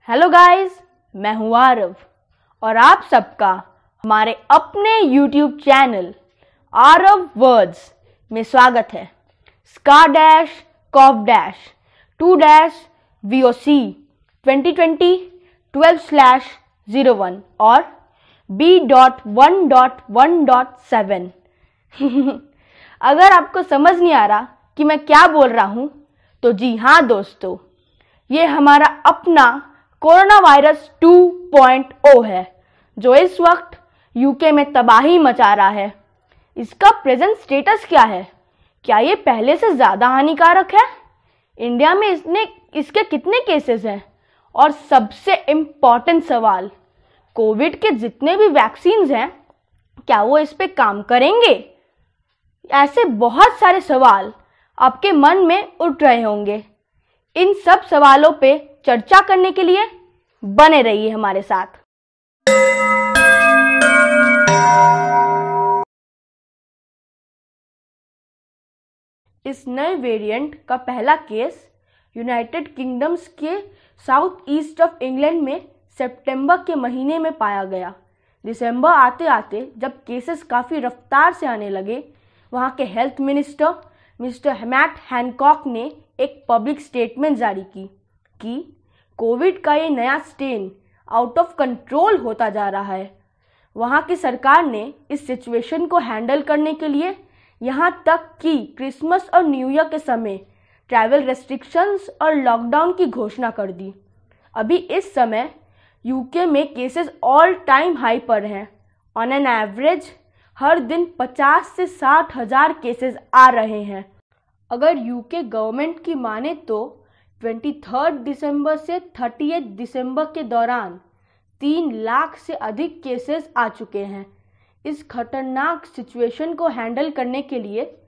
Hello guys, मैं हूं आरव और आप सबका हमारे अपने YouTube चैनल आरव वर्ड्स में स्वागत है। SCAR-COV-2-VOC 2020-12/01 और B.1.1.7 अगर आपको समझ नहीं आ रहा कि मैं क्या बोल रहा हूं तो जी हाँ दोस्तों, ये हमारा अपना कोरोना वायरस 2.0 है जो इस वक्त यूके में तबाही मचा रहा है। इसका प्रेजेंट स्टेटस क्या है? क्या ये पहले से ज़्यादा हानिकारक है? इंडिया में इसके कितने केसेस हैं? और सबसे इम्पॉर्टेंट सवाल, कोविड के जितने भी वैक्सीन्स हैं क्या वो इस पे काम करेंगे? ऐसे बहुत सारे सवाल आपके मन में उठ रहे होंगे। इन सब सवालों पे चर्चा करने के लिए बने रहिए हमारे साथ। इस नए वेरिएंट का पहला केस यूनाइटेड किंगडम्स के साउथ ईस्ट ऑफ इंग्लैंड में सितंबर के महीने में पाया गया। दिसंबर आते आते जब केसेस काफ़ी रफ्तार से आने लगे, वहाँ के health minister mister Matt Hancock ने एक पब्लिक स्टेटमेंट जारी की कि कोविड का ये नया स्ट्रेन आउट ऑफ कंट्रोल होता जा रहा है। वहाँ की सरकार ने इस सिचुएशन को हैंडल करने के लिए यहाँ तक कि क्रिसमस और न्यू ईयर के समय ट्रैवल रेस्ट्रिक्शंस और लॉकडाउन की घोषणा कर दी। अभी इस समय यूके में केसेस ऑल टाइम हाई पर हैं। ऑन एन एवरेज हर दिन 50 से 60 हज़ार केसेस आ रहे हैं। अगर यूके गवर्नमेंट की माने तो 23 दिसंबर से 30 दिसंबर के दौरान 3 लाख से अधिक केसेस आ चुके हैं। इस खतरनाक सिचुएशन को हैंडल करने के लिए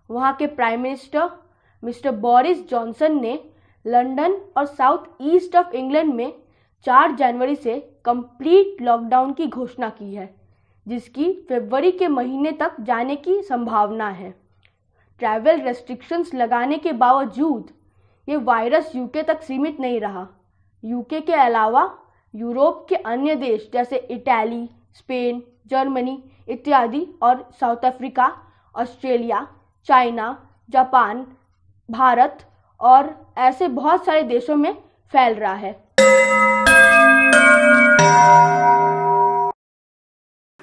वहाँ के prime minister mister Boris Johnson ने लंदन और साउथ ईस्ट ऑफ इंग्लैंड में 4 जनवरी से कंप्लीट लॉकडाउन की घोषणा की है, जिसकी फरवरी के महीने तक जाने की संभावना है। ट्रैवल रेस्ट्रिक्शंस लगाने के बावजूद ये वायरस यूके तक सीमित नहीं रहा। यूके के अलावा यूरोप के अन्य देश जैसे इटली, स्पेन, जर्मनी इत्यादि और south Africa, Australia, China, Japan, Bharat और ऐसे बहुत सारे देशों में फैल रहा है।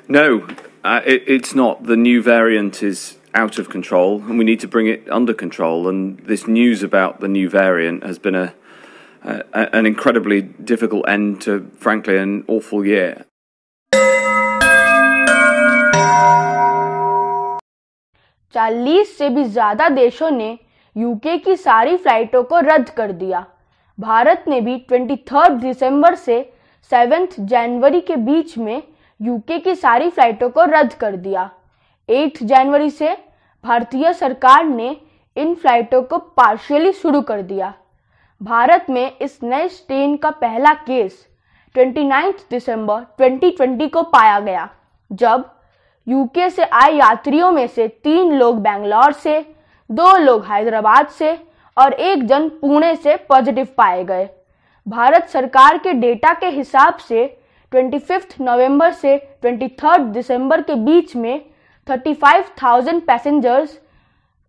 No, it's not. The new variant is out of control and we need to bring it under control, and this news about the new variant has been an incredibly difficult end to, frankly, an awful year. चालीस से भी ज़्यादा देशों ने UK की सारी फ्लाइटों को रद्द कर दिया। भारत ने भी 23 दिसंबर से 7 जनवरी के बीच में यूके की सारी फ्लाइटों को रद्द कर दिया। 8 जनवरी से भारतीय सरकार ने इन फ्लाइटों को पार्शियली शुरू कर दिया। भारत में इस नए स्ट्रेन का पहला केस 29 दिसंबर 2020 को पाया गया, जब यूके से आए यात्रियों में से 3 लोग बेंगलोर से, 2 लोग हैदराबाद से और 1 जन पुणे से पॉजिटिव पाए गए। भारत सरकार के डेटा के हिसाब से 25 नवंबर से 23 दिसंबर के बीच में 35,000 पैसेंजर्स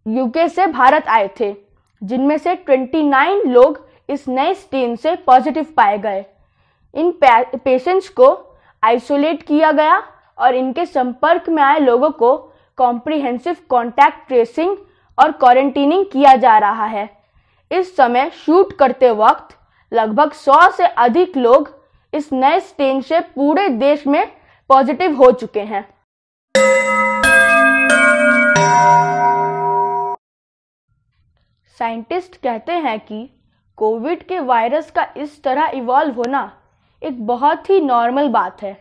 यूके से भारत आए थे, जिनमें से 29 लोग इस नए स्ट्रेन से पॉजिटिव पाए गए। इन पेशेंट्स को आइसोलेट किया गया और इनके संपर्क में आए लोगों को कॉम्प्रिहेंसिव कॉन्टैक्ट ट्रेसिंग और क्वारंटीनिंग किया जा रहा है। इस समय शूट करते वक्त लगभग 100 से अधिक लोग इस नए स्ट्रेन से पूरे देश में पॉजिटिव हो चुके हैं। साइंटिस्ट कहते हैं कि कोविड के वायरस का इस तरह इवॉल्व होना एक बहुत ही नॉर्मल बात है।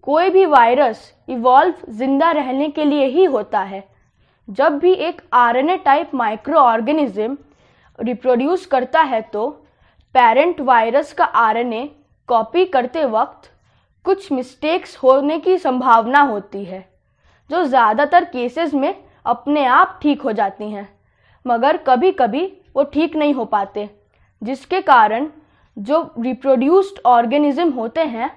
कोई भी वायरस इवॉल्व जिंदा रहने के लिए ही होता है। जब भी एक RNA type micro organism reproduce करता है तो पेरेंट वायरस का आरएनए कॉपी करते वक्त कुछ मिस्टेक्स होने की संभावना होती है, जो ज़्यादातर केसेस में अपने आप ठीक हो जाती हैं, मगर कभी कभी वो ठीक नहीं हो पाते, जिसके कारण जो रिप्रोड्यूस्ड ऑर्गेनिज्म होते हैं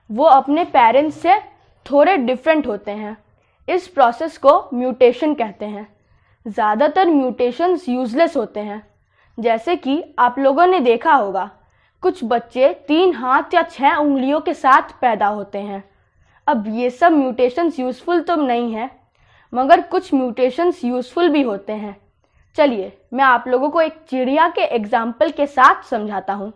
वो अपने पेरेंट्स से थोड़े डिफरेंट होते हैं। इस प्रोसेस को म्यूटेशन कहते हैं। ज़्यादातर म्यूटेशंस यूजलेस होते हैं, जैसे कि आप लोगों ने देखा होगा कुछ बच्चे 3 हाथ या 6 उंगलियों के साथ पैदा होते हैं। अब ये सब म्यूटेशंस यूज़फुल तो नहीं है, मगर कुछ म्यूटेशंस यूज़फुल भी होते हैं। चलिए मैं आप लोगों को एक चिड़िया के एग्जाम्पल के साथ समझाता हूँ।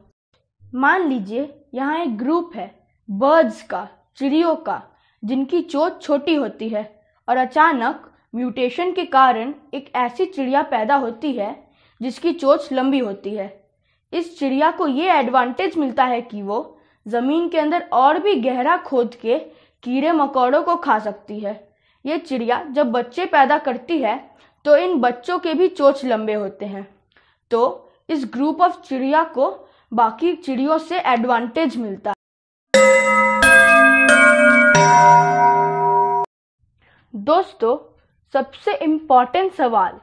मान लीजिए यहाँ एक ग्रुप है बर्ड्स का, चिड़ियों का, जिनकी चोंच छोटी होती है और अचानक म्यूटेशन के कारण एक ऐसी चिड़िया पैदा होती है जिसकी चोंच लंबी होती है। इस चिड़िया को ये एडवांटेज मिलता है कि वो ज़मीन के अंदर और भी गहरा खोद के कीड़े मकोड़ों को खा सकती है। ये चिड़िया जब बच्चे पैदा करती है तो इन बच्चों के भी चोंच लंबे होते हैं, तो इस ग्रुप ऑफ चिड़िया को बाकी चिड़ियों से एडवांटेज मिलता है। दोस्तों, सबसे इम्पॉर्टेंट सवाल,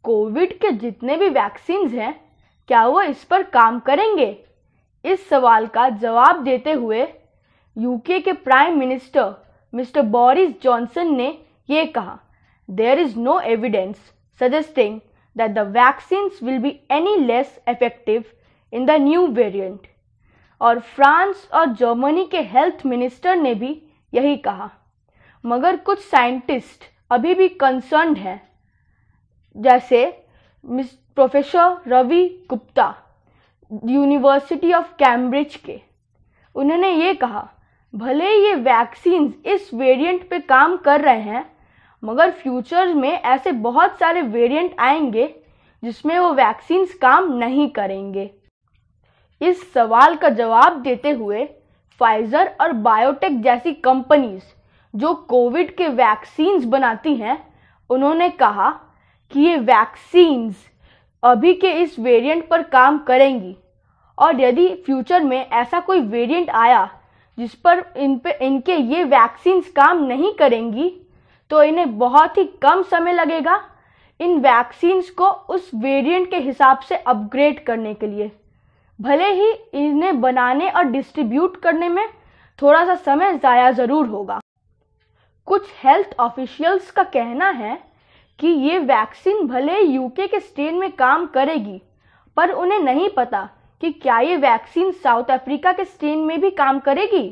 कोविड के जितने भी वैक्सीन्स हैं क्या वो इस पर काम करेंगे? इस सवाल का जवाब देते हुए यूके के prime minister mister Boris Johnson ने ये कहा, there is no evidence suggesting that the vaccines will be any less effective in the new variant. और फ्रांस और जर्मनी के हेल्थ मिनिस्टर ने भी यही कहा। मगर कुछ साइंटिस्ट अभी भी कंसर्न्ड हैं, जैसे professor Ravi Gupta university of Cambridge के। उन्होंने ये कहा, भले ये वैक्सीन्स इस वेरिएंट पे काम कर रहे हैं, मगर फ्यूचर में ऐसे बहुत सारे वेरिएंट आएंगे जिसमें वो वैक्सीन्स काम नहीं करेंगे। इस सवाल का जवाब देते हुए फाइजर और बायोटेक जैसी कंपनीज जो कोविड के वैक्सीन्स बनाती हैं, उन्होंने कहा कि ये वैक्सीन्स अभी के इस वेरिएंट पर काम करेंगी और यदि फ्यूचर में ऐसा कोई वेरिएंट आया जिस पर इनके ये वैक्सीन्स काम नहीं करेंगी तो इन्हें बहुत ही कम समय लगेगा इन वैक्सीन्स को उस वेरिएंट के हिसाब से अपग्रेड करने के लिए। भले ही इन्हें बनाने और डिस्ट्रीब्यूट करने में थोड़ा सा समय ज़ाया ज़रूर होगा। कुछ हेल्थ ऑफिशियल्स का कहना है कि ये वैक्सीन भले यूके के स्ट्रेन में काम करेगी, पर उन्हें नहीं पता कि क्या ये वैक्सीन साउथ अफ्रीका के स्ट्रेन में भी काम करेगी।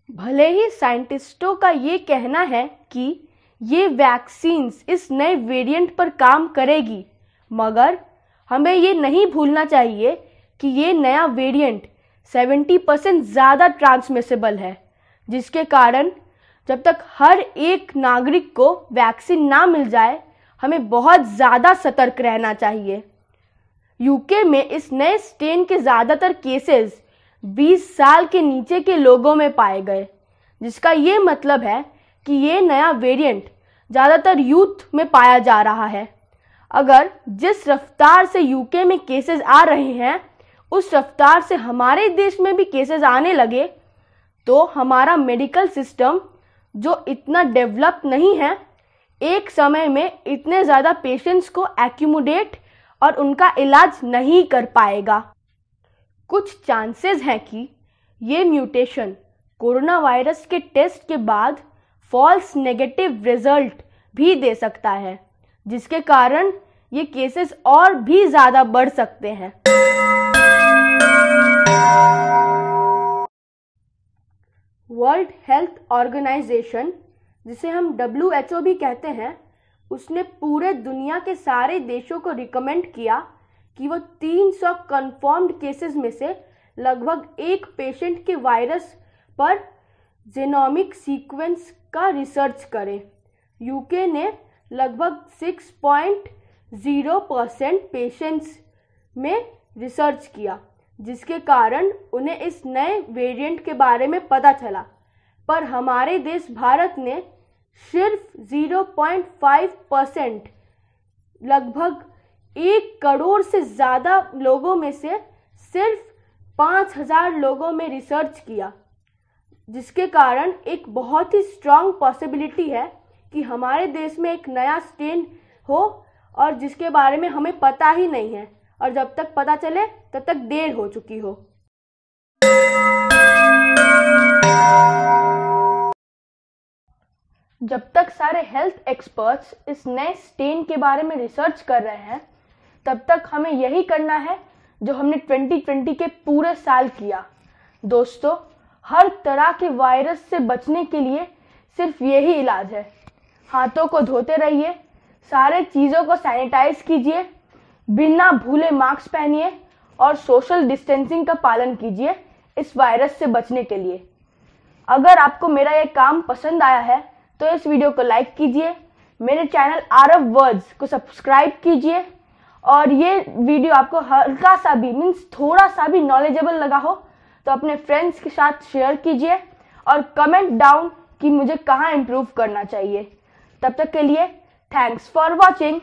भले ही साइंटिस्टों का ये कहना है कि ये वैक्सीन्स इस नए वेरिएंट पर काम करेगी, मगर हमें ये नहीं भूलना चाहिए कि ये नया वेरिएंट 70% ज़्यादा ट्रांसमिसेबल है, जिसके कारण जब तक हर एक नागरिक को वैक्सीन ना मिल जाए हमें बहुत ज़्यादा सतर्क रहना चाहिए। यूके में इस नए स्ट्रेन के ज़्यादातर केसेस 20 साल के नीचे के लोगों में पाए गए, जिसका ये मतलब है कि ये नया वेरिएंट ज़्यादातर यूथ में पाया जा रहा है। अगर जिस रफ्तार से यूके में केसेस आ रहे हैं उस रफ्तार से हमारे देश में भी केसेस आने लगे तो हमारा मेडिकल सिस्टम, जो इतना डेवलप नहीं है, एक समय में इतने ज़्यादा पेशेंट्स को एक्यूमुलेट और उनका इलाज नहीं कर पाएगा। कुछ चांसेस हैं कि ये म्यूटेशन कोरोना वायरस के टेस्ट के बाद फॉल्स नेगेटिव रिजल्ट भी दे सकता है, जिसके कारण ये केसेस और भी ज़्यादा बढ़ सकते हैं। वर्ल्ड हेल्थ ऑर्गेनाइजेशन, जिसे हम WHO भी कहते हैं, उसने पूरे दुनिया के सारे देशों को रिकमेंड किया कि वो 300 कंफर्म्ड केसेस में से लगभग एक पेशेंट के वायरस पर जीनोमिक सीक्वेंस का रिसर्च करें। यूके ने लगभग 6.0% पेशेंट्स में रिसर्च किया, जिसके कारण उन्हें इस नए वेरिएंट के बारे में पता चला, पर हमारे देश भारत ने सिर्फ 0.5% लगभग 1 करोड़ से ज़्यादा लोगों में से सिर्फ 5000 लोगों में रिसर्च किया, जिसके कारण एक बहुत ही स्ट्रॉन्ग पॉसिबिलिटी है कि हमारे देश में एक नया स्ट्रेन हो और जिसके बारे में हमें पता ही नहीं है, और जब तक पता चले तब तक देर हो चुकी हो। जब तक सारे हेल्थ एक्सपर्ट्स इस नए स्ट्रेन के बारे में रिसर्च कर रहे हैं, तब तक हमें यही करना है जो हमने 2020 के पूरे साल किया। दोस्तों, हर तरह के वायरस से बचने के लिए सिर्फ यही इलाज है। हाथों को धोते रहिए, सारे चीज़ों को सैनिटाइज कीजिए, बिना भूले मास्क पहनिए और सोशल डिस्टेंसिंग का पालन कीजिए इस वायरस से बचने के लिए। अगर आपको मेरा ये काम पसंद आया है तो इस वीडियो को लाइक कीजिए, मेरे चैनल आरव वर्ड्स को सब्सक्राइब कीजिए, और ये वीडियो आपको हल्का सा भी मीन्स थोड़ा सा भी नॉलेजेबल लगा हो तो अपने फ्रेंड्स के साथ शेयर कीजिए और कमेंट डाउन कि मुझे कहाँ इम्प्रूव करना चाहिए। तब तक के लिए थैंक्स फॉर वॉचिंग।